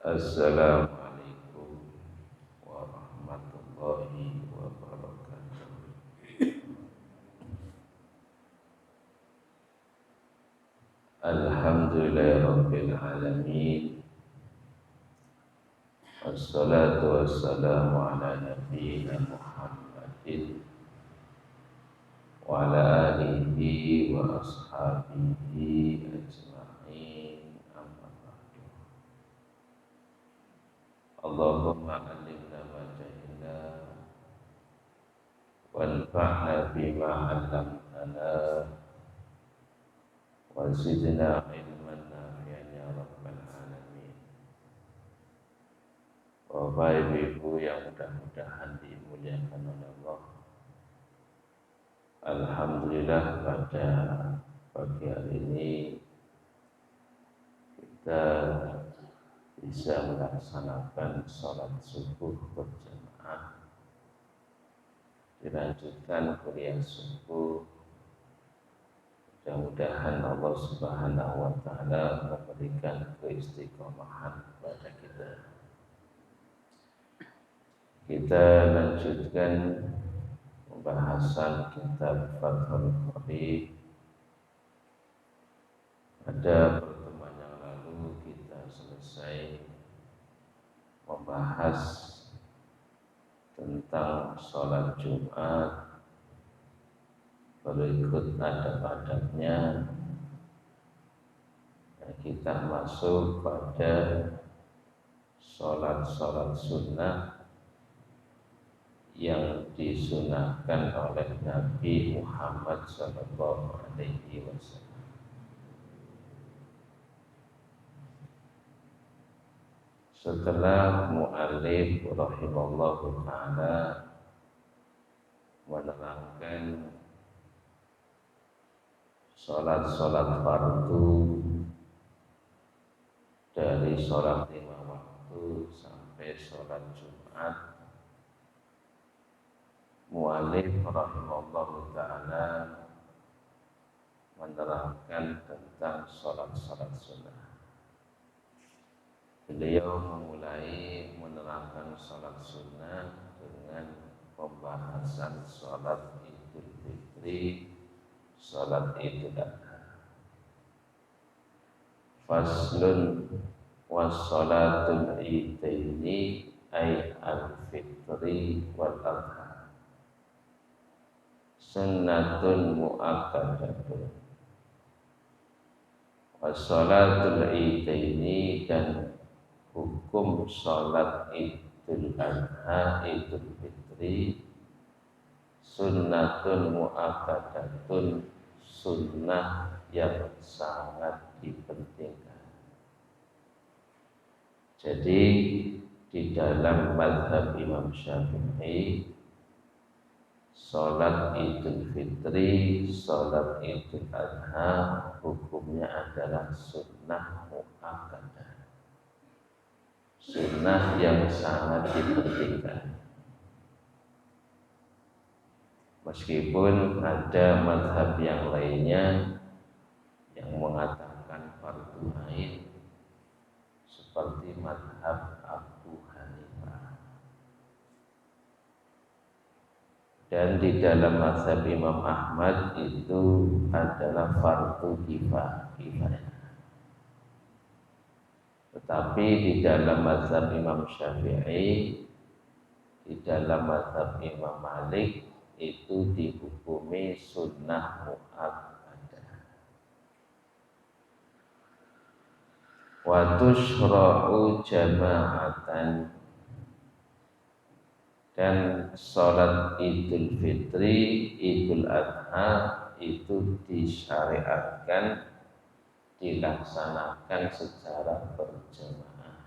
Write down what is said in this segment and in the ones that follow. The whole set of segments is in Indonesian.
Assalamualaikum warahmatullahi wabarakatuh. Alhamdulillahirabbil alamin. Wassalatu wassalamu ala nabiyyina Muhammadin wa ala alihi wa ashabihi ajma'in. Amma ba'du. Allahumma allimna ma jahilna wanfa'na bima 'allamtana wa zidna ilman nafi'an ya rabbal alamin. Bapak Ibu yang mudah-mudahan dimuliakan oleh Allah, alhamdulillah pada pagi hari ini kita bisa melaksanakan sholat subuh berjamaah, dilanjutkan kuliah subuh. Mudah-mudahan Allah Subhanahu wa Ta'ala memberikan keistiqomahan kepada kita. Kita lanjutkan pembahasan kitab Fathul Qorib. Pada pertemuan yang lalu kita selesai membahas tentang sholat Jumat, berikut adab-adabnya. Kita masuk pada sholat sunnah yang disunahkan oleh Nabi Muhammad SAW. Setelah mu'allif rahimallahu ta'ala menerangkan sholat fardu dari sholat 5 waktu sampai sholat Jumat, mu'allif rahimahullah ta'ala menerangkan tentang sholat sunnah. Beliau memulai menerangkan sholat sunnah dengan pembahasan sholat Idul Fitri, sholat Idul Adha. Faslun wassolatul idaini ay al-fitri wal adha sunnatun mu'akkadatun. Wassolatul idaini, dan hukum sholat Idul Adha, Idul Fitri, sunnatun mu'akkadatun, sunnah yang sangat dipentingkan. Jadi di dalam mazhab Imam Syafi'i, sholat Idul Fitri, sholat Idul Adha hukumnya adalah sunnah mu'akkadah, sunnah yang sangat dipentingkan. Meskipun ada mazhab yang lainnya yang mengatakan fardu ain, seperti mazhab Abu Hanifah. Dan di dalam mazhab Imam Ahmad itu adalah fardu kifayah. Tetapi di dalam mazhab Imam Syafi'i, di dalam mazhab Imam Malik itu dihukumi sunnah mu'akkadah. Wa tushra'u jama'atan, dan sholat Idul Fitri, Idul Adha itu disyariatkan, dilaksanakan secara berjamaah.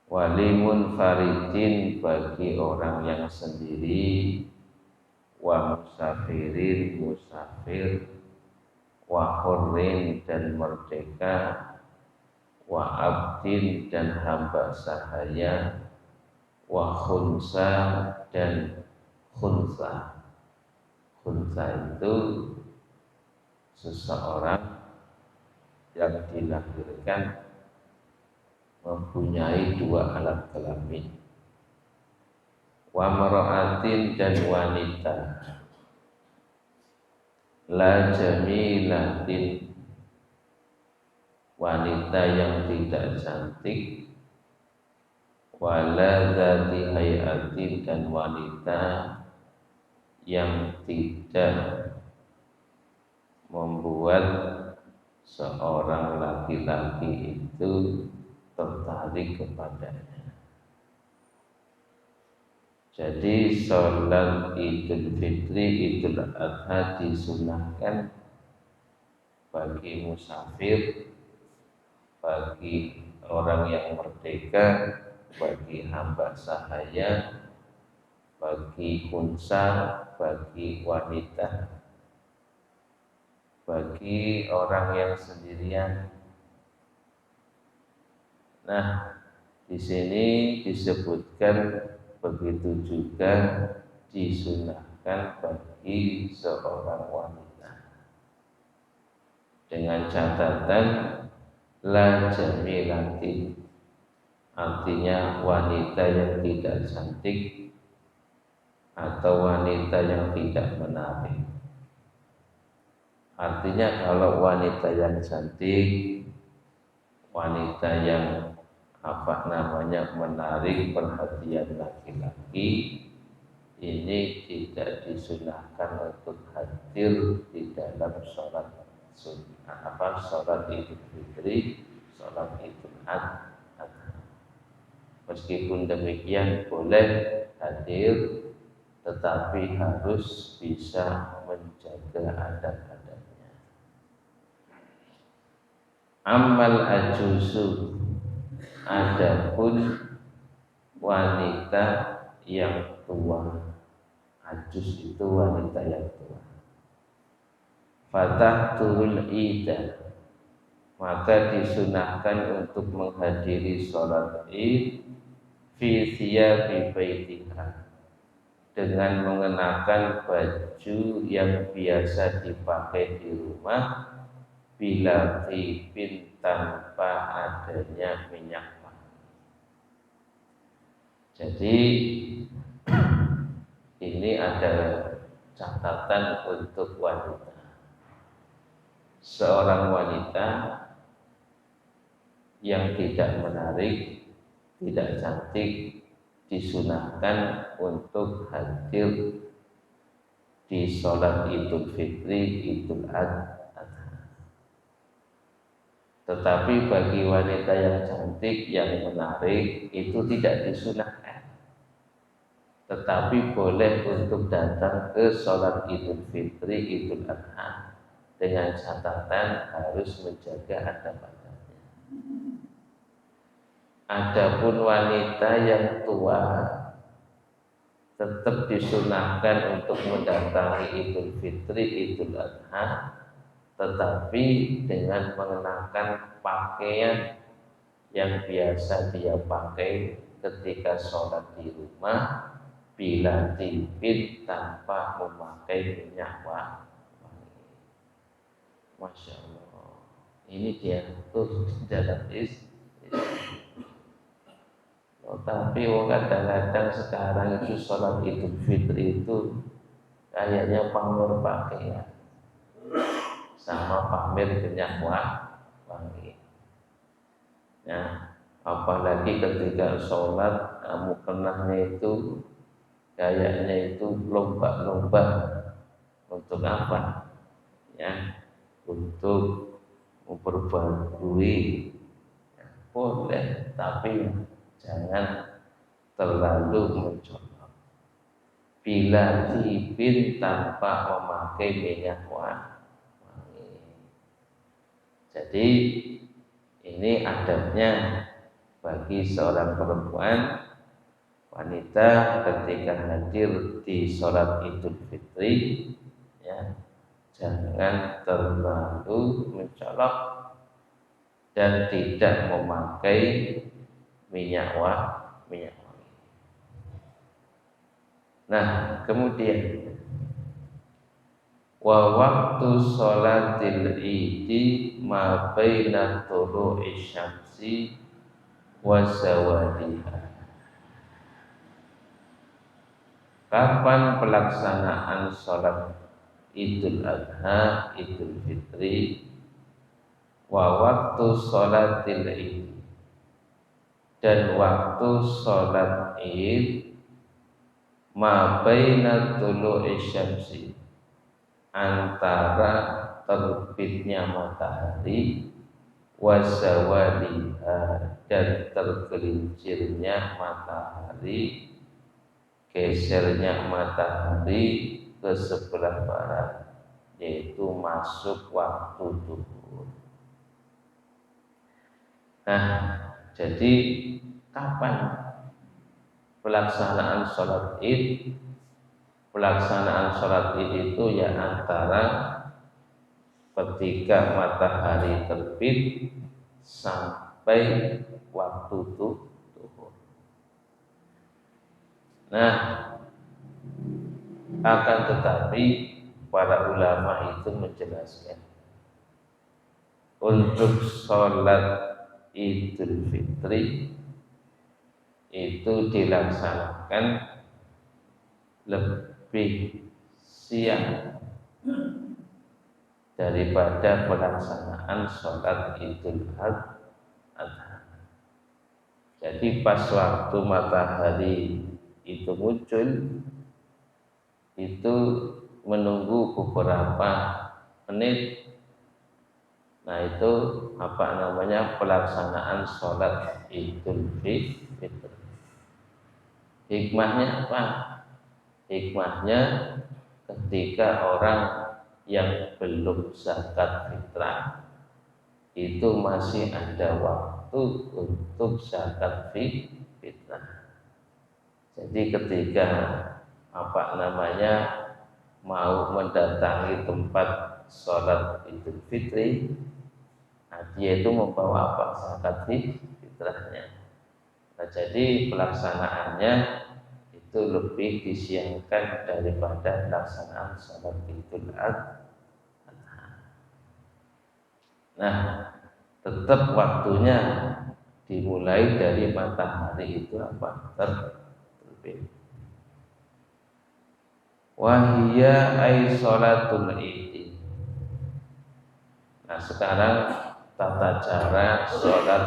Walimun faridin, bagi orang yang sendiri, wa musafirin, musafir, wa hurrin, dan merdeka, wa abdin, dan hamba sahaya, wa khunsa, dan khunsa. Khunsa itu seseorang yang dilahirkan mempunyai dua alat kelamin. Wa mar'atin dan wanita, la jamilatin, wanita yang tidak cantik, wala dzati hayatin, dan wanita yang tidak membuat seorang laki-laki itu tertarik kepadanya. Jadi sholat Idul Fitri, Idul Adha disunahkan bagi musafir, bagi orang yang merdeka, bagi hamba sahaya, bagi unsa, bagi wanita, bagi orang yang sendirian. Nah, di sini disebutkan begitu juga disunahkan bagi seorang wanita, dengan catatan la jamilatin, artinya wanita yang tidak cantik atau wanita yang tidak menarik. Artinya kalau wanita yang cantik, wanita yang menarik perhatian laki-laki, ini tidak disunahkan untuk hadir di dalam sholat sholat Idul Fitri, sholat Idul Adha. Meskipun demikian boleh hadir, tetapi harus bisa menjaga adab-adabnya. Amal ajuzu, adapun wanita yang tua. Ajuz itu wanita yang tua. Fatah turul idah, maka disunahkan untuk menghadiri sholat id fi thiyabi baitiha, dengan mengenakan baju yang biasa dipakai di rumah, bila tibin, tanpa adanya minyak wangi. Jadi ini ada catatan untuk wanita. Seorang wanita yang tidak menarik, tidak cantik, disunahkan untuk hadir di sholat Idul Fitri, Idul Adha. Tetapi bagi wanita yang cantik, yang menarik, itu tidak disunahkan, tetapi boleh untuk datang ke sholat Idul Fitri, Idul Adha, dengan catatan harus menjaga adab-adabnya. Adapun wanita yang tua tetap disunahkan untuk mendatangi Idul Fitri, Idul Adha, tetapi dengan mengenakan pakaian yang biasa dia pakai ketika sholat di rumah, bila tibin, tanpa memakai minyak wangi. Masya Allah, ini dia tuh dalam tapi kadang-kadang sekarang itu sholat Idul Fitri itu kayaknya pamer pakaian sama pamer minyak wangi. Nah, apalagi ketika sholat mukenahnya itu kayaknya itu lomba-lomba. Untuk apa? Ya, untuk memperbarui. Boleh, tapi jangan terlalu mencolok. Bila tibin, tanpa memakai minyak wangi. Jadi ini adabnya bagi seorang perempuan, wanita ketika hadir di sholat Idul Fitri, ya, jangan terlalu mencolok dan tidak memakai minyak wangi. Nah, kemudian wa waktu sholatil idi ma baina tulu'i syamsi wa zawaliha. Kapan pelaksanaan sholat Idul Adha, Idul Fitri, wa waktu sholatil Id, dan waktu sholat Id, ma baina tulu'i syamsi, antara terbitnya matahari, wa zawaliha, dan tergelincirnya matahari, gesernya matahari ke sebelah barat, yaitu masuk waktu zuhur. Nah, jadi kapan pelaksanaan sholat Id? Pelaksanaan sholat Id itu ya antara ketika matahari terbit sampai waktu zuhur. Nah, akan tetapi para ulama itu menjelaskan untuk sholat Idul Fitri itu dilaksanakan lebih siang daripada pelaksanaan sholat Idul Adha. Jadi pas waktu matahari itu muncul, itu menunggu beberapa menit. Nah, itu pelaksanaan sholat Idul Fitri. Hikmahnya apa? Hikmahnya ketika orang yang belum zakat fitrah itu masih ada waktu untuk zakat fitrah. Jadi ketika mau mendatangi tempat sholat Idul Fitri, dia itu membawa zakat fitrahnya. Nah, jadi pelaksanaannya itu lebih disiangkan daripada pelaksanaan sholat Idul Adha. Nah, tetap waktunya dimulai dari matahari itu terbit. Wahia ay sholatul Id. Nah, sekarang tata cara sholat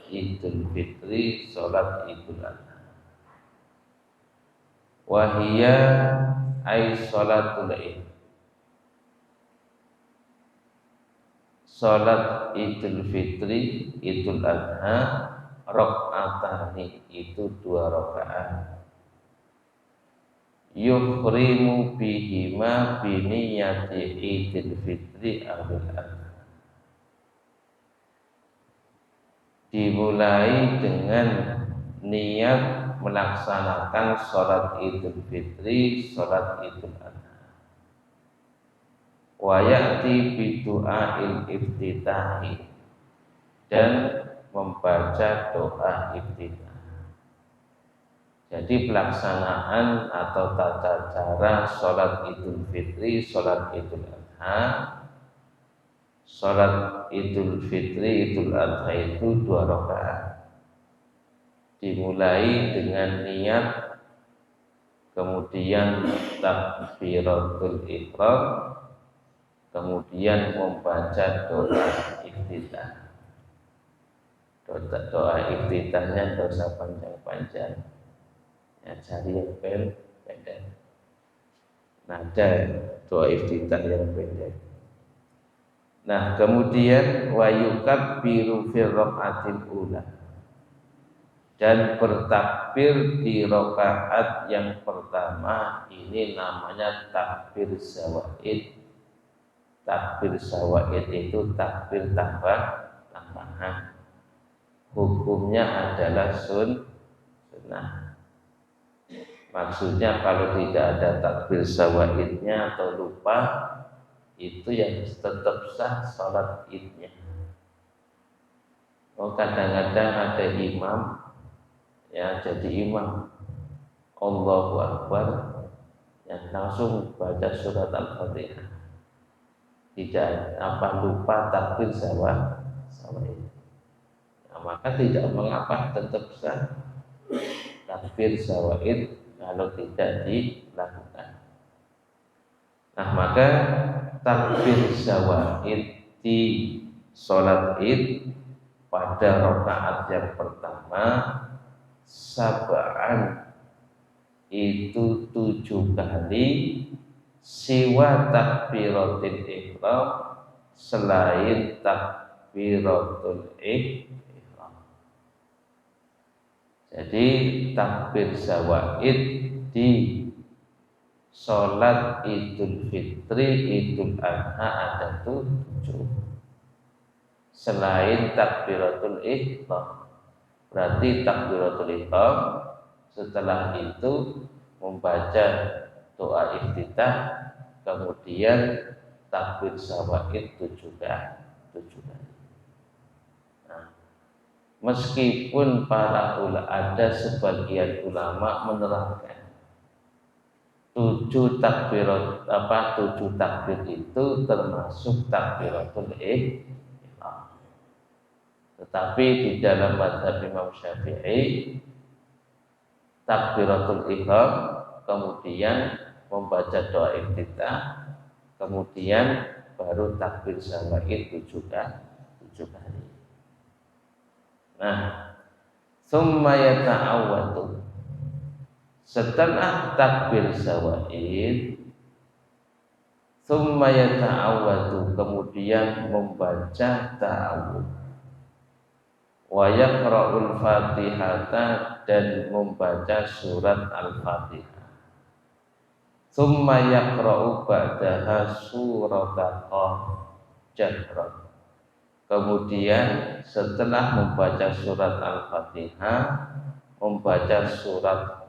Idul Fitri, sholat Idul Adha. Wahia ay sholatul Id. Sholat Idul Fitri, Idul Adha, rakaatani, itu 2 rakaat. Yuhrimu bihima biniyati Idul Fitri awil Adha. Dimulai dengan niat melaksanakan sholat Idul Fitri, sholat Idul Adha. Wa ya'ti bidu'ail iftitahi, dan membaca doa iftitah. Jadi pelaksanaan atau tata cara sholat Idul Fitri, sholat Idul Adha. Sholat Idul Fitri, Idul Adha itu 2 rakaat. Dimulai dengan niat, kemudian takbiratul ihram, kemudian membaca doa iftitah. Doa iftitahnya dosa panjang-panjang. Ya, cari yang pendek. Nada doa iftitah yang pendek. Nah, kemudian wa yukabbiru fil rakaatil ula, dan bertakbir di rakaat yang pertama. Ini namanya takbir zawaid. Takbir zawaid itu takbir tambahan. Hukumnya adalah sunnah. Maksudnya kalau tidak ada takbir zawaidnya atau lupa, itu yang tetap sah sholat idnya. Kadang-kadang ada imam, ya jadi imam Allahu Akbar, yang langsung baca surat Al-Fatihah, tidak lupa takbir zawaid. Nah, maka tidak mengapa, tetap sah takbir zawaid kalau tidak dilakukan. Nah, maka takbir zawaid di sholat id pada rakaat yang pertama sab'an itu 7 kali, siwa takbiratul ihram selain takbiratul ihram. Jadi takbir zawaid di sholat Idul Fitri, Idul Adha ada 7 selain takbiratul ihram. Berarti takbiratul ihram setelah itu membaca doa iftitah, kemudian takbir zawaid 7 kali. Nah, meskipun ada sebagian ulama menerangkan 7 takbir itu termasuk takbiratul ihram. Tetapi di dalam mazhab Imam Syafi'i takbiratul ihram kemudian membaca doa iftitah, kemudian baru takbir zawaid 7 kali. Nah, summa yata'awwadu, setelah takbir zawaid, summa yata'awwadu, kemudian membaca ta'awud, wa yaqra'ul fatihata, dan membaca surat al-fatihah, summa yaqra'u ba'daha surat jahran, kemudian setelah membaca surat al-fatihah membaca surat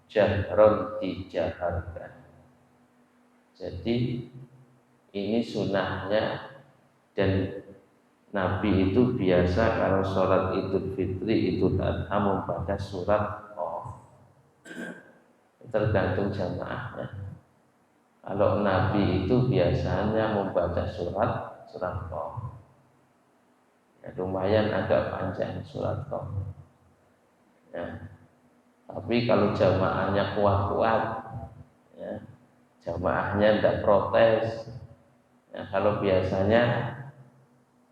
jahron, dijaharkan. Jadi ini sunahnya, dan Nabi itu biasa kalau sholat Idul Fitri, Idul Adha membaca surat tergantung jamaahnya. Kalau Nabi itu biasanya membaca surat ya, lumayan agak panjang surat ya. Tapi kalau jamaahnya kuat-kuat, ya, jamaahnya tidak protes, ya, kalau biasanya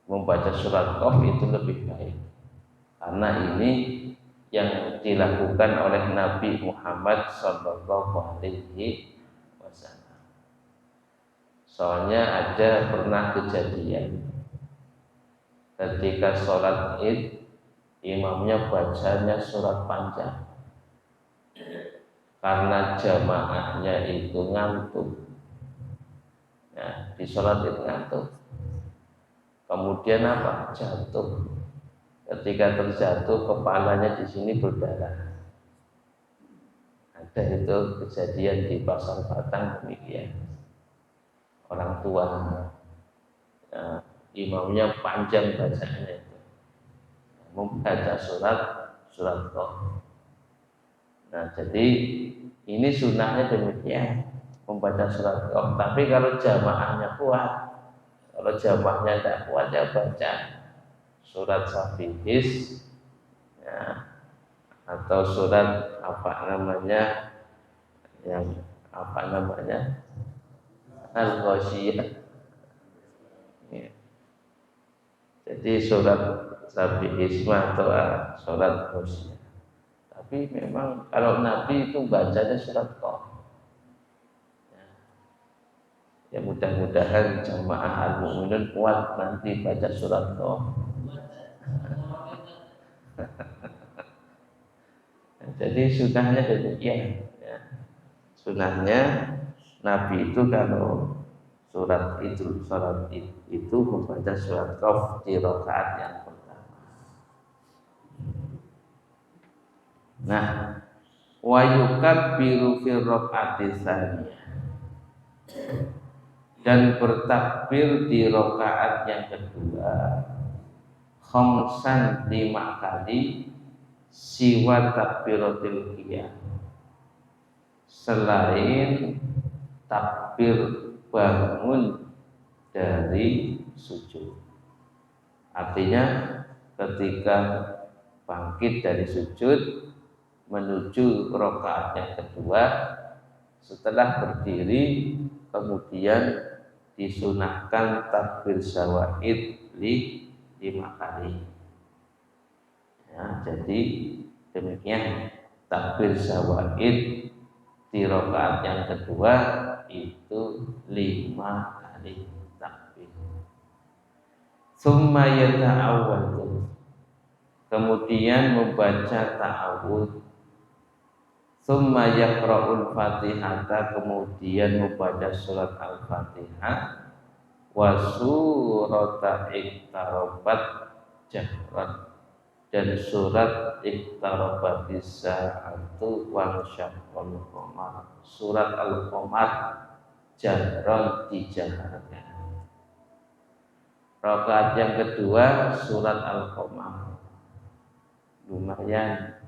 membaca surat Qaf itu lebih baik, karena ini yang dilakukan oleh Nabi Muhammad SAW. Soalnya ada pernah kejadian ketika sholat id, imamnya bacanya surat panjang karena jamaahnya itu ngantuk. Nah, di sholat id ngantuk, kemudian apa? Jatuh. Ketika terjatuh, kepalanya di sini berdarah. Ada itu kejadian di Pasar Batang demikian. Orang tua, ya, imamnya panjang bacaannya itu, membaca surat Qaf. Nah, jadi ini sunnahnya demikian, membaca surat Qaf. Tapi kalau jamaahnya kuat, kalau jamaahnya tidak kuat, ya baca surat Safihis, ya, atau surat Al-Ghasyiyah, ya. Jadi surat Safihis atau surat Ghasyiyah. Tapi memang kalau Nabi itu bacanya surat Qaf. Ya, mudah-mudahan jamaah al-mu'minun kuat nanti baca surat Qaf. Jadi sunahnya demikian, ya. Sunahnya Nabi itu kalau sholat itu membaca surat Qaf di rakaat yang pertama. Nah, wa yukabbiru fi rakaati tsaniyah, dan bertakbir di rakaat yang kedua khamsan 5 kali, siwa takbiratul qiyam, selain takbir bangun dari sujud. Artinya ketika bangkit dari sujud menuju rakaat yang kedua, setelah berdiri kemudian disunahkan takbir syawaid 5 kali. Ya, jadi demikian takbir syawaid di rakaat yang kedua itu 5 kali takbir. Summa yata'awwadhu, kemudian membaca ta'awudz. Summa yaqra'ul fatihata, kemudian membaca surat al-fatihah. Wa surata iqtarabat jahran, dan surat iqtarabatis sa'atu wa syaqqal qamar, surat al-qamar jahran dijaharkan. Rakaat yang kedua surat al-qamar, lumayan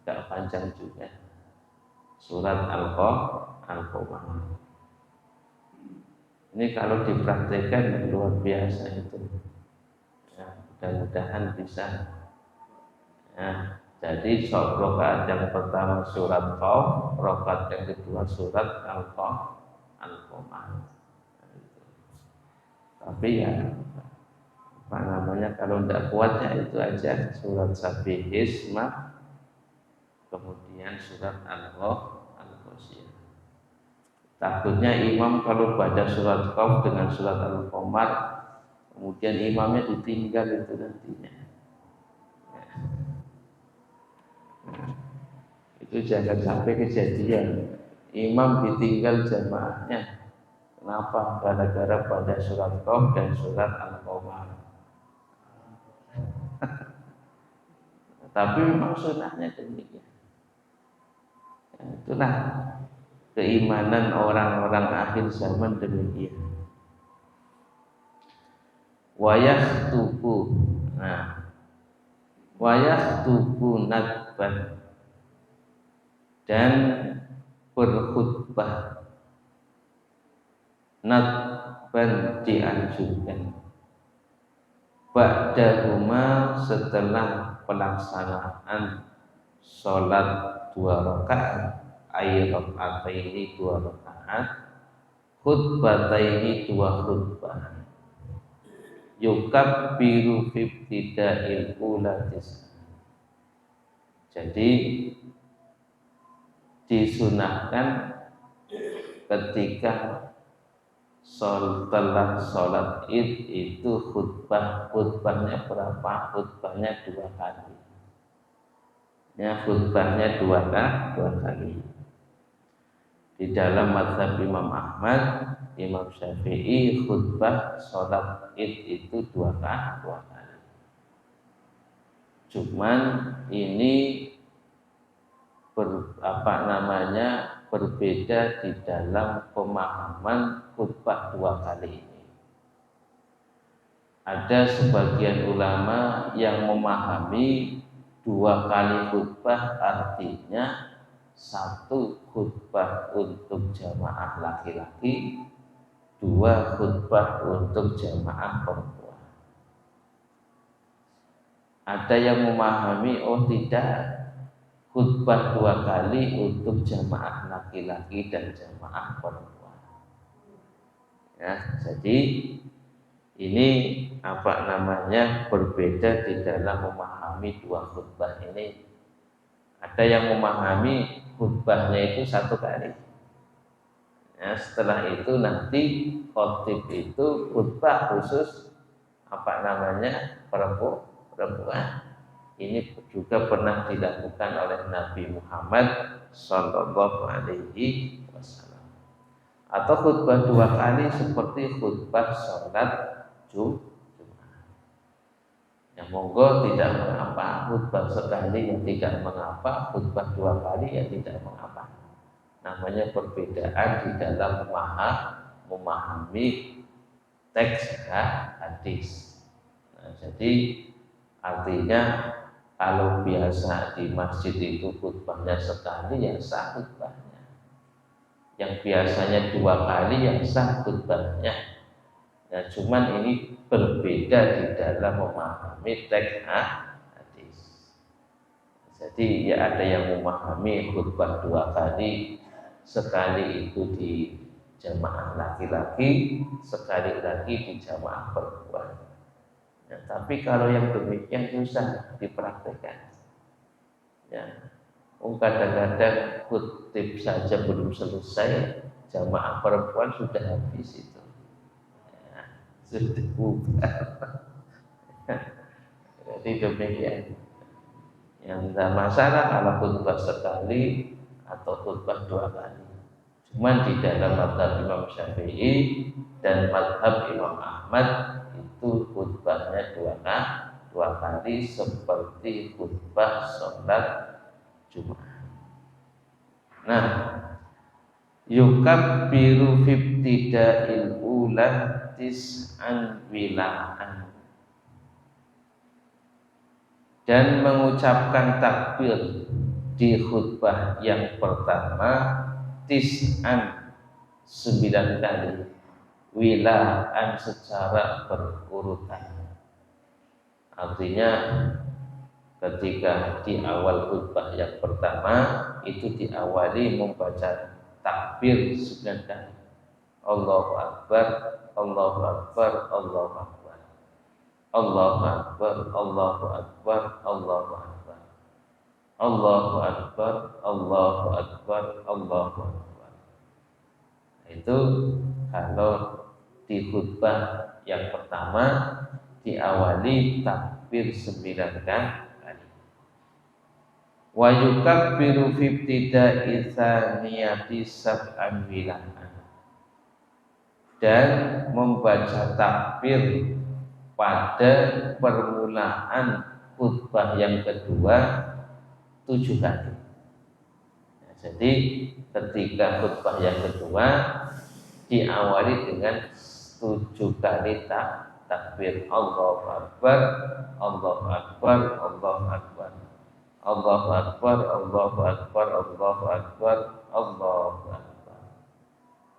gak panjang juga surat al-qamar. Ini kalau dipraktikkan luar biasa itu. Ya, mudah-mudahan bisa. Ya, jadi rakaat yang pertama surat Qaf, rakaat yang kedua surat al-qamar. Tapi ya apa namanya, kalau tidak kuat ya itu aja surat Sabbihisma, kemudian surat Al-Ghasyiyah. Takutnya imam kalau baca surat Qaf dengan surat Al-Qamar, kemudian imamnya ditinggal itu nantinya. Itu jangan sampai kejadian imam ditinggal jamaahnya. Kenapa? Gara-gara baca surat Qaf dan surat Al-Qamar. Tapi memang sunnahnya demikian. Itulah keimanan orang-orang akhir zaman demikian. Wayah tubuh, wayah tubuh nadban, dan berkhutbah. Nadban dianjurkan. Ba'dahuma, setelah pelaksanaan sholat 2 rakaat, rakaataini 2 rakaat, khutbataini 2 khutbah, yukabbiru fi ibtida'il ulatis. Jadi disunahkan ketika setelah sholat id itu khutbahnya berapa? Khutbahnya 2 kali. Ya, khutbahnya 2 kali. Di dalam mazhab Imam Ahmad, Imam Syafi'i, khutbah sholat id itu 2 kali. Cuman ini berbeda di dalam pemahaman khutbah 2 kali ini. Ada sebagian ulama yang memahami 2 kali khutbah artinya 1 khutbah untuk jamaah laki-laki, 2 khutbah untuk jamaah perempuan. Ada yang memahami tidak, khutbah 2 kali untuk jamaah laki-laki dan jamaah perempuan. Ya, jadi ini berbeda di dalam memahami 2 khutbah ini. Ada yang memahami khutbahnya itu 1 kali. Ya, setelah itu nanti khotib itu khutbah khusus perempuan. Ini juga pernah dilakukan oleh Nabi Muhammad Sallallahu Alaihi Wasallam. Atau khutbah 2 kali seperti khutbah sholat Jumat. Ya monggo, tidak mengapa. Khutbah sekali ya tidak mengapa. Khutbah 2 kali ya tidak mengapa. Namanya perbedaan di dalam memahami teks hadis. Nah, jadi artinya kalau biasa di masjid itu khutbahnya sekali yang sah khutbahnya. Yang biasanya 2 kali yang sah khutbahnya. Nah, cuman ini berbeda di dalam memahami teks hadis. Jadi ya ada yang memahami khutbah 2 kali, sekali itu di jamaah laki-laki, sekali lagi di jamaah perempuan. Nah, tapi kalau yang demikian susah dipraktekkan. Ya, kadang-kadang khutbah saja belum selesai, jamaah perempuan sudah habis itu. Ya, sudah bubar. Jadi demikian. Yang tidak masalah kalau khutbah sekali atau khutbah 2 kali. Cuman di dalam mazhab Imam Syafi'i dan mazhab Imam Ahmad itu khutbahnya 2 kali seperti khutbah sholat Jumat. Nah, yukabbiru fibtida'il ula tis'an wilaan, dan mengucapkan takbir di khutbah yang pertama tis'an 9 kali, wilaan secara berurutan. Artinya ketika di awal khutbah yang pertama itu diawali membaca takbir 9 kali. Allahu Akbar, Allahu Akbar, Allahu Akbar, Allahu Akbar, Allahu Akbar, Allahu Akbar, Allahu Akbar, Allahu Akbar, Allahu Akbar. Itu kalau di khutbah yang pertama diawali takbir 9 kali. Wa yukabbiru fi ibtida'i tsaniyati sab'an wilaan, dan membaca takbir pada permulaan khutbah yang kedua 7 kali. Ya, jadi ketika khutbah yang kedua diawali dengan 7 kali takbir. Allahu Akbar, Allahu Akbar, Allahu Akbar, Allahu Akbar, Allahu Akbar, Allahu Akbar, Allahu Akbar.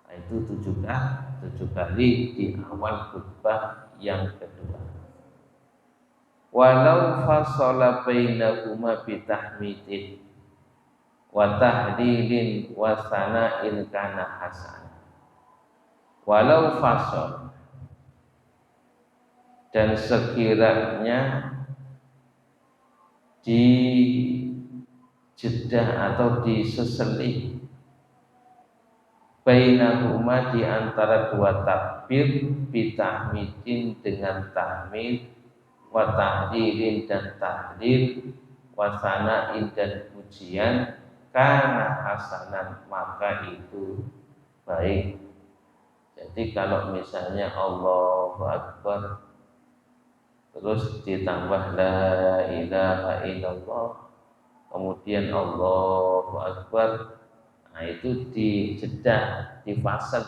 Nah, itu 7 kali di awal khutbah yang kedua. Walau fasala bainahuma bitahmidin wa tahlilin wa sana'in kana hasan. Walau fasal, dan sekiranya di jeda atau diseselih bainahuma, di antara 2 takbir, bitahmidin dengan tahmid, wa tahlilin dan tahlil, wa sana'in dan pujian, kana hasanan, maka itu baik. Jadi kalau misalnya Allahu Akbar terus ditambah la ilaha illallah, kemudian Allahu Akbar, nah itu dijedah, difasad,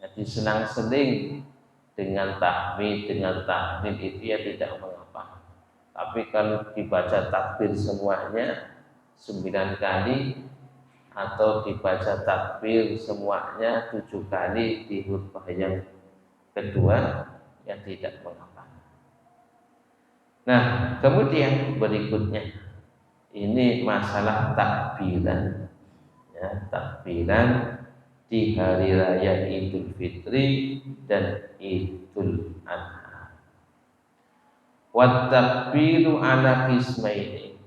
ya, diselang-seling dengan tahmid, dengan tahlil, itu ya tidak mengapa. Tapi kalau dibaca takbir semuanya 9 kali atau dibaca takbir semuanya 7 kali di khutbah yang kedua, ya tidak mengapa. Nah, kemudian berikutnya ini masalah takbiran, ya, takbiran di hari raya Idul Fitri dan Idul Adha. Wa takbiru ala qismaini,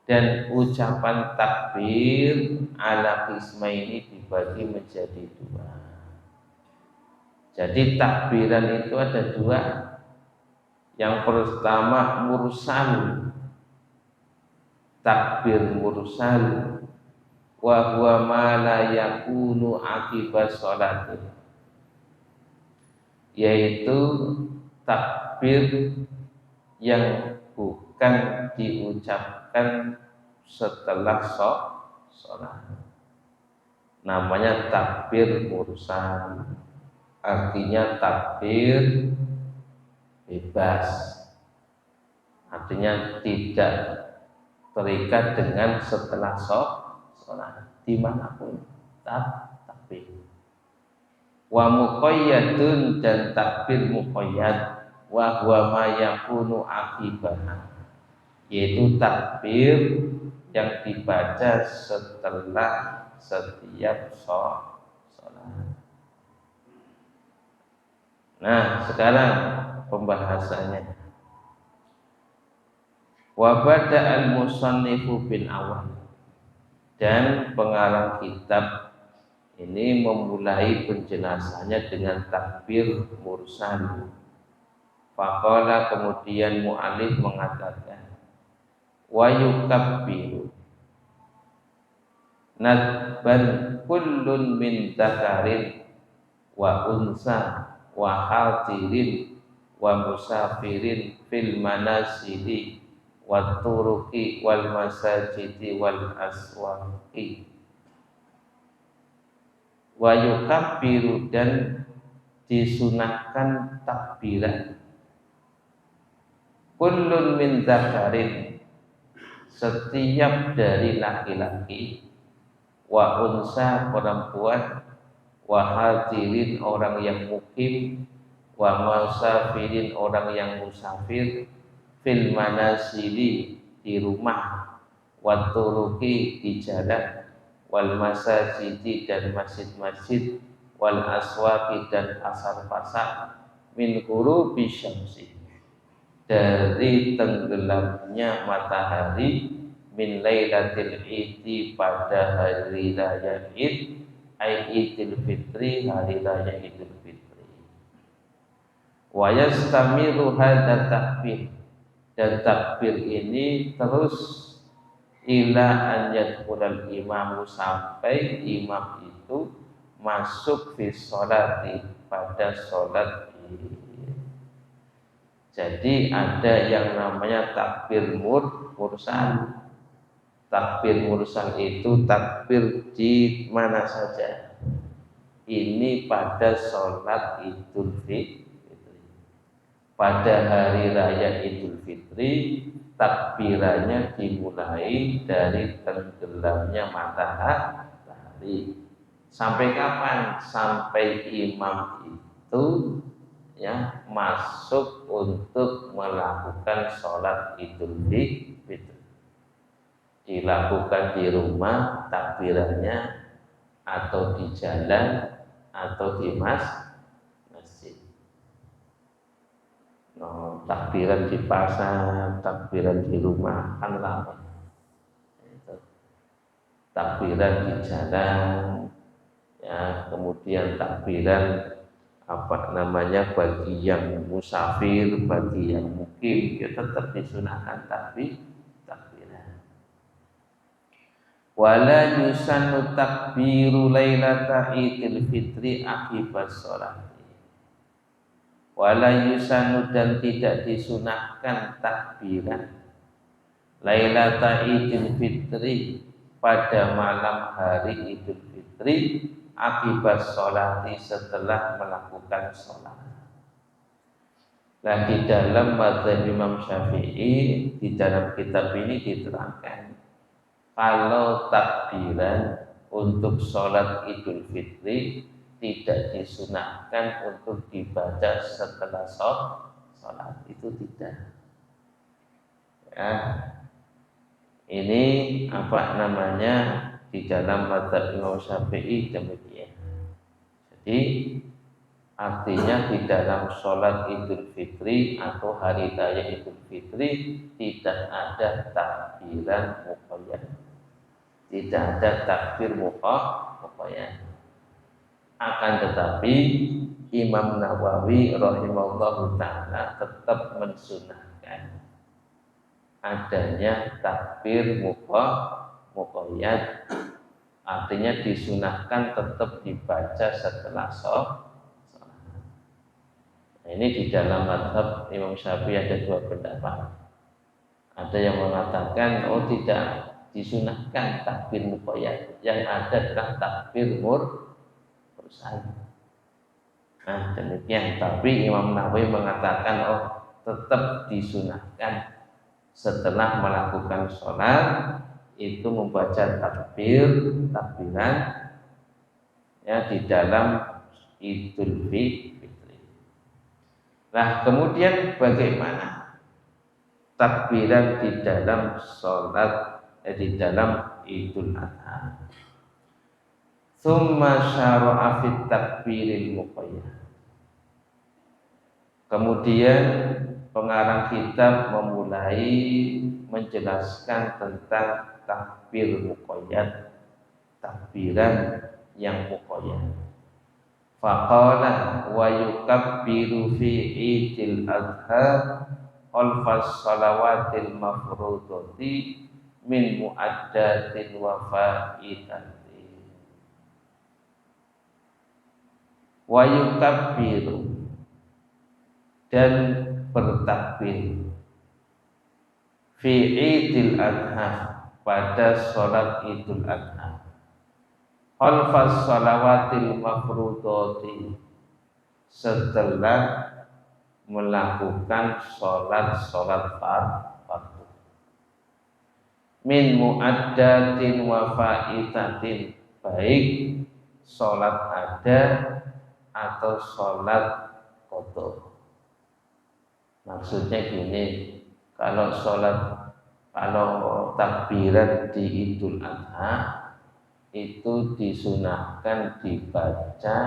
dan ucapan takbir ala qismaini dibagi menjadi 2. Jadi takbiran itu ada 2. Yang pertama mursal, takbir mursal, wa huwa ma la yakunu akibat sholatin, yaitu takbir yang bukan diucapkan setelah sholat. Namanya takbir mursal, artinya takbir bebas, artinya tidak terikat dengan setelah sholat dimanapun takbir. Wa muqayyadun dan takbir muqayyad wa huwa ma yakunu akibaha, yaitu takbir yang dibaca setelah setiap sholat. Nah, sekarang pembahasannya. Wa bada'al musannifu bil awal, dan pengarang kitab ini memulai penjelasannya dengan takbir mursal. Faqala, kemudian mu'alif mengatakan, wa yukabbiru nadban kullun min dzakarin wa unsa wa hadirin wa musafirin fil manasili wa turuqi wal masajidi wal aswaqi. Wa yukabbiru, dan disunahkan takbiran kullun min dzakarin, setiap dari laki-laki, wa unsa perempuan, wa hadirin orang yang mukim, wa musafirin orang yang musafir, fil manasili di rumah, wa turuqi di jalan, wal masajidi dan masjid-masjid, wal aswaqi dan pasar-pasar, min ghurubi syamsi, dari tenggelamnya matahari, min lailatul idi pada hari raya Id, ai Idul Fitri, hari raya Idul Fitri. Wa yastamiru hadza takbir, dan takbir ini terus ila an yadkhulal imamu, sampai imam itu masuk fi sholati, pada sholat Id. Jadi ada yang namanya takbir mursal. Takbir mursal itu takbir di mana saja. Ini pada sholat Idul Fitri. Pada hari raya Idul Fitri, takbirannya dimulai dari tenggelamnya matahari. Sampai kapan? Sampai imam itu masuk untuk melakukan sholat Idul Fitri. Dilakukan di rumah takbirannya, atau di jalan, atau di masjid. Takbiran di pasar, takbiran di rumah kan lama. Takbiran di jalan, kemudian takbiran bagi yang musafir, bagi yang mukim, tetap disunahkan takbiran. Wala yusannu takbiru lailata Idul Fitri akibas sholat. Wala yusannu, dan tidak disunahkan takbiran lailata Idul Fitri, pada malam hari Idul Fitri, akibat sholati, setelah melakukan sholat. Nah, di dalam mazhab Imam Syafi'i, di dalam kitab ini diterangkan, kalau takbiran untuk sholat Idul Fitri tidak disunahkan untuk dibaca setelah sholat, itu tidak. Ini di dalam mazhab Imam Syafi'i demikian. Jadi artinya di dalam sholat Idul Fitri atau hari raya Idul Fitri tidak ada takbiran muqayyad, tidak ada takbir muqayyad. Akan tetapi Imam Nawawi rahimahullahu ta'ala tetap mensunahkan adanya takbir muqayyad, artinya disunahkan tetap dibaca setelah sholat. Nah, ini di dalam mazhab Imam Syafi'i ada dua pendapat. Ada yang mengatakan tidak disunahkan takbir muqayyad, yang ada adalah takbir mursal. Nah, demikian. Tapi Imam Nawawi mengatakan tetap disunahkan setelah melakukan sholat itu membaca takbiran di dalam Idul Fitri. Nah, kemudian bagaimana takbiran di dalam di dalam Idul Adha? Tsumma syara'a fit takbiril muqayyad. Kemudian pengarang kitab memulai menjelaskan tentang takbir muqayyad, takbiran yang muqayyad. Faqala wa yukabbiru fi Idil Adha alfas salawatil mafrudati min muaddatin wa faidatin. Wa yukabbiru, dan bertakbir, fi Idil Adha, pada sholat Idul Adha, khalfas shalawatil mafrudati, setelah melakukan sholat fardu, min muaddatin wa faidatin, baik sholat ada atau sholat qadha. Maksudnya gini, kalau takbiran di Idul Adha itu disunahkan dibaca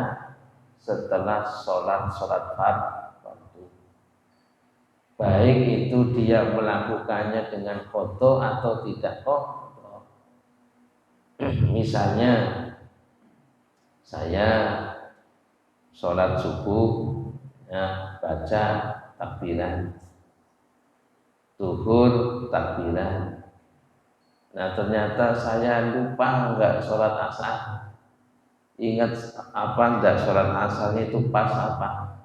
setelah sholat fardu, baik itu dia melakukannya dengan qadha atau tidak qadha. Misalnya saya sholat subuh, ya, baca takbiran, zuhur takbiran. Nah, ternyata saya lupa enggak sholat asar. Ingat apa enggak sholat asarnya itu pas apa?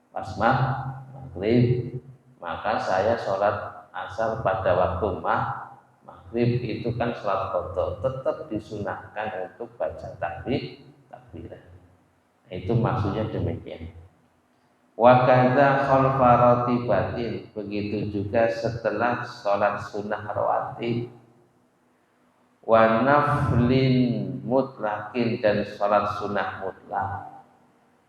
Pas maghrib. Maka saya sholat asar pada waktu maghrib, itu kan sholat qadha, tetap disunahkan untuk baca takbiran. Nah, itu maksudnya demikian. Wa kadza khalfa ratibatin, begitu juga setelah sholat sunnah rawatib, wa naflin mutlakin, dan sholat sunnah mutlak,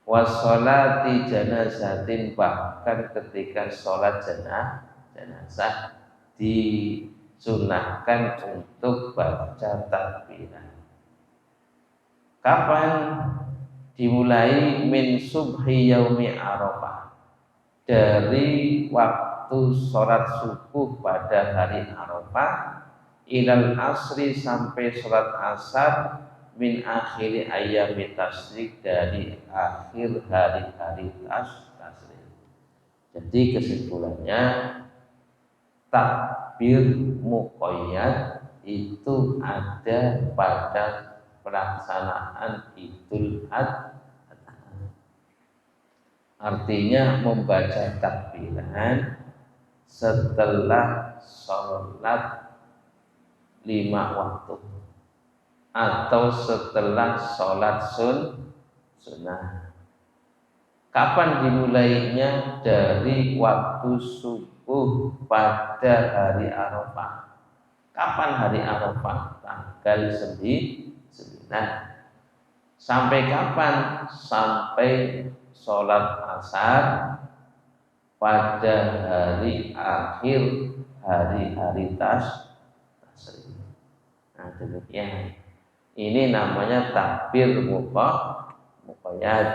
wa sholati janazatin, bahkan ketika sholat jenazah disunahkan untuk baca takbiran. Kapan? Dimulai min subhi yaumi Arafah, dari waktu sholat subuh pada hari Arafah, ilal asri, sampai sholat asar, min akhiri ayyami tasyrik, dari akhir hari-hari tasyrik. Jadi kesimpulannya, takbir muqayyad itu ada pada pelaksanaan Idul Adha. Artinya membaca takbiran setelah sholat 5 waktu atau setelah sholat sunnah. Kapan dimulainya? Dari waktu subuh pada hari Arafah. Kapan hari Arafah? Tanggal 9. Sampai kapan? Sampai sholat asar pada hari akhir hari-hari tasyrik. Nah, demikian. Ini namanya takbir muqayyad,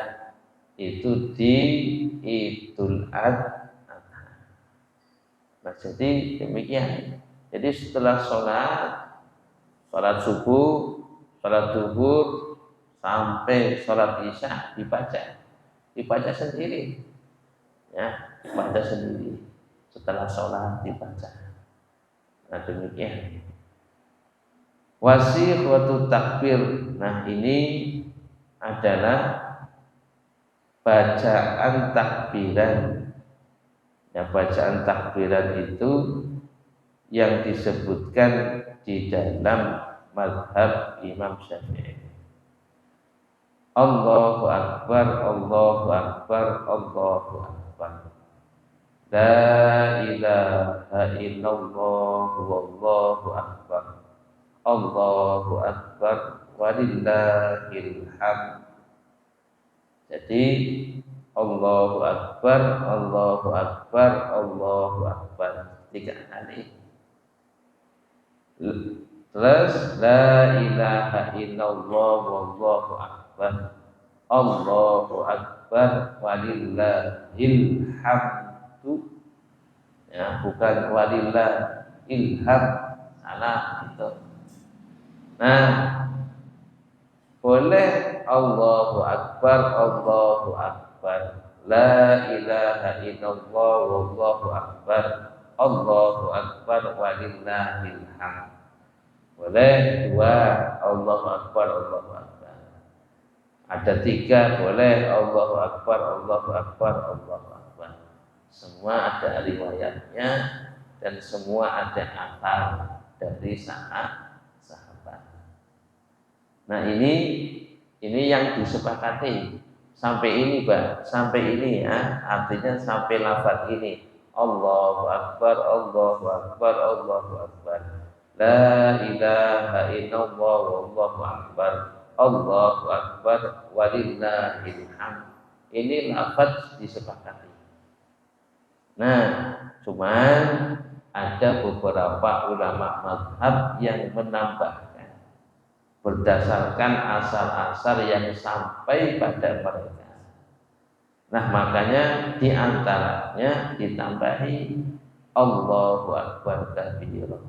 itu di Idul Adha. Nah, jadi demikian. Jadi setelah sholat subuh, sholat zuhur, sampai sholat isya dibaca sendiri, ya, dibaca sendiri. Setelah sholat dibaca. Nah, demikian. Wasiqatu takbir. Nah, ini adalah bacaan takbiran. Ya, bacaan takbiran itu yang disebutkan di dalam mazhab Imam Syafi'i. Allahu Akbar, Allahu Akbar, Allahu Akbar. La ilaha illallah, wallahu akbar. Allahu Akbar, walillahil hamd. Jadi Allahu Akbar, Allahu Akbar, Allahu Akbar 3 kali. Terus la ilaha illallah wallahu akbar. Allahu akbar walillahil hamdu. Ya, bukan walillah ilham, salah itu. Nah, boleh Allahu akbar, Allahu akbar. La ilaha illallah wallahu akbar. Allahu akbar walillahil hamd. Boleh 2, Allahu akbar, Allahu akbar. Ada 3, boleh Allahu akbar, Allahu akbar, Allahu akbar. Semua ada riwayatnya dan semua ada akal dari sahabat. Nah ini yang disepakati sampai ini, Pak, sampai ini ya, artinya sampai lafaz ini. Allahu akbar, Allahu akbar, Allahu akbar. La ilaha illallah wallahu akbar. Allahu akbar walillahil hamd. Ini lafaz disepakati. Nah, cuman ada beberapa ulama mazhab yang menambahkan berdasarkan asar-asar yang sampai pada mereka. Nah, makanya diantaranya ditambahi Allahu akbar katsiran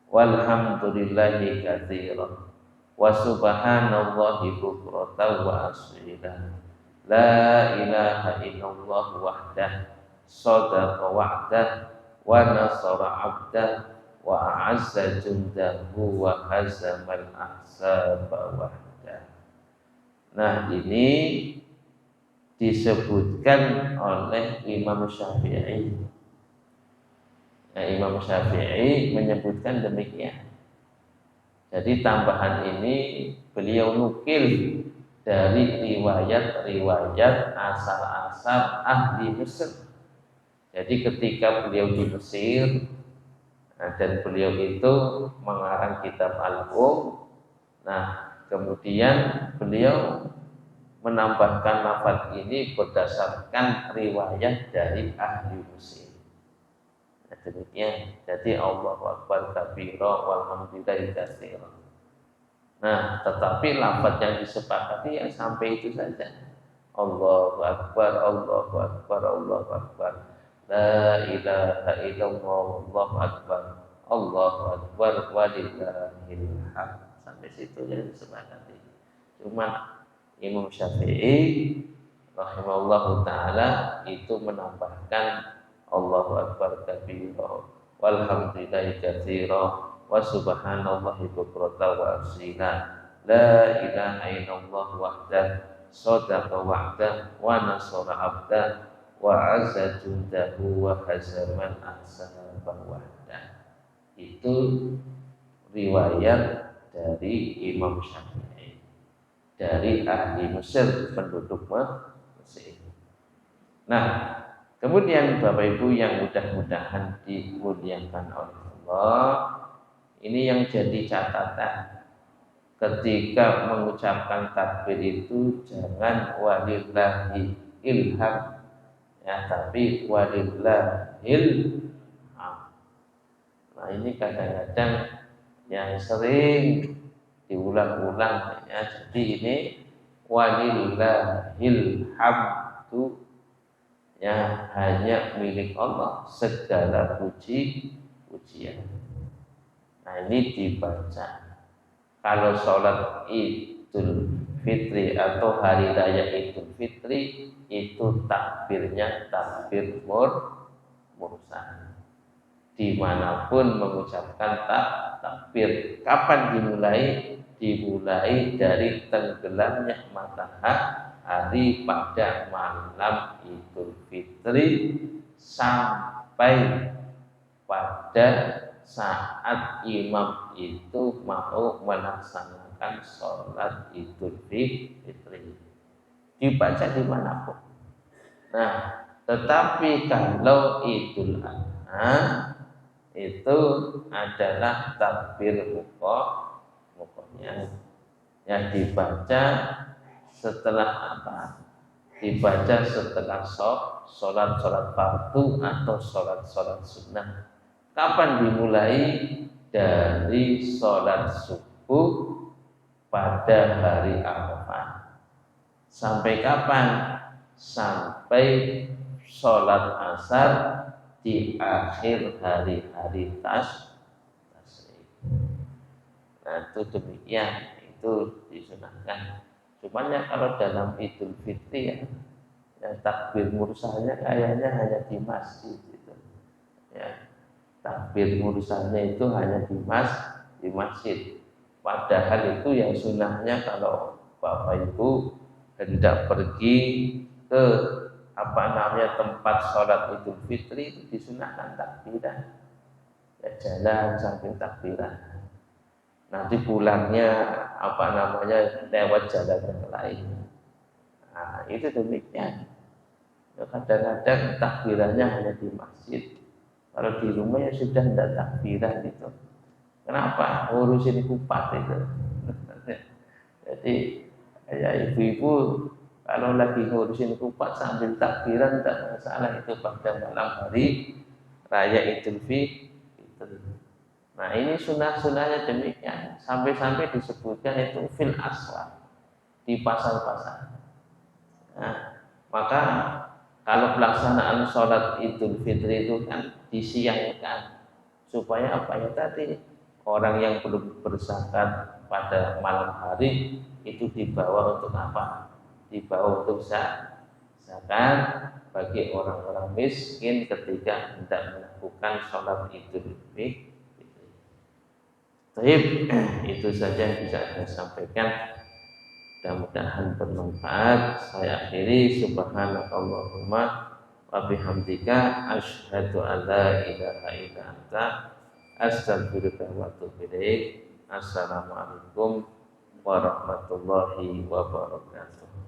walhamdulillahi katsiran wa subhanallahi bukratan wa asila. La ilaha illallah wahdah sadaqa wa'dah wa nasara 'abdah wa a'azza jundahu wa hazamal ahzaba wahdah. Nah, ini disebutkan oleh Imam Syafi'i. Nah, Imam Syafi'i menyebutkan demikian. Jadi tambahan ini beliau nukil dari riwayat-riwayat asal-asal ahli Mesir. Jadi ketika beliau di Mesir, dan beliau itu mengarang kitab Al-Um, nah kemudian beliau menambahkan lafaz ini berdasarkan riwayat dari ahli Mesir. Nah, demikian. Jadi Allahu akbar kabira walhamdulillahi katsiran. Nah, tetapi lafaz yang disepakati yang sampai itu saja. Allahu akbar, Allahu akbar, Allahu akbar. La ilaha illallah wallahu akbar. Allahu akbar walillahil hamd. Sampai situ yang disepakati. Cuma Imam Syafi'i rahimahullahu taala itu menambahkan Allahu akbar kabira walhamdulillahi katsira wa subhanallahi bukratan wa asila. La ilaha illallah wahdah sadaqa wa'dah wa nasara 'abdah wa azza jundahu wa hazaman ahsaba wahdah. Itu riwayat dari Imam Syafi'i, dari ahli Mesir, penduduk Mesir. Nah, kemudian Bapak Ibu yang mudah-mudahan dimuliakan oleh Allah, ini yang jadi catatan ketika mengucapkan takbir itu jangan walillahi ilham, ya, tapi walillahil hamd. Nah, ini kadang-kadang yang sering diulang-ulang, ya. Jadi ini walillahil hamdu, ya, hanya milik Allah segala puji-pujian. Nah, ini dibaca kalau sholat Idul Fitri atau hari raya Idul Fitri, itu takbirnya takbir mursal. Dimanapun mengucapkan takbir. Kapan dimulai? Dimulai dari tenggelamnya matahari pada malam Idul Fitri sampai pada saat imam itu mau melaksanakan sholat Idul Fitri. Dibaca dimanapun. Nah, tetapi kalau Idul Adha itu adalah takbir mukanya yang dibaca setelah apa? dibaca setelah sholat fardu atau sholat sunnah. Kapan dimulai? Dari sholat subuh pada hari Arafah. Sampai kapan? Sampai sholat asar di akhir hari-hari tasrik. Nah itu demikian, itu disunahkan. Cuman ya kalau dalam Idul Fitri ya takbir mursalnya kayaknya hanya di masjid gitu. Ya, takbir mursalnya itu hanya di masjid. Padahal itu yang sunahnya kalau Bapak Ibu hendak pergi ke tempat sholat Idul Fitri itu disunahkan takbiran. Ya jalan sambil takbiran. Nanti pulangnya lewat jalan yang lain. Nah, itu demikian. Ya, kadang-kadang takbirannya hanya di masjid. Kalau di rumah ya sudah tidak takbiran itu. Kenapa? Urusin kupat itu. Jadi ya ibu-ibu kalau lagi ngurusin kupat sambil takbiran tidak masalah, itu pada malam hari raya Idul Fitri. Nah ini sunah-sunahnya demikian. Sampai-sampai disebutkan itu fil aswad, di pasar-pasar. Nah, maka kalau pelaksanaan sholat Idul Fitri itu kan disiangkan supaya apa ya tadi, orang yang belum berzakat pada malam hari itu dibawa untuk apa? Dibawa untuk zakat bagi orang-orang miskin ketika hendak melakukan sholat Idul Fitri. Baik, itu saja yang bisa saya sampaikan. Mudah-mudahan bermanfaat. Saya akhiri, subhanakallahumma wa bihamdika asyhadu an la ilaha illa anta astaghfiruka wa atubu ilaik. Assalamualaikum warahmatullahi wabarakatuh.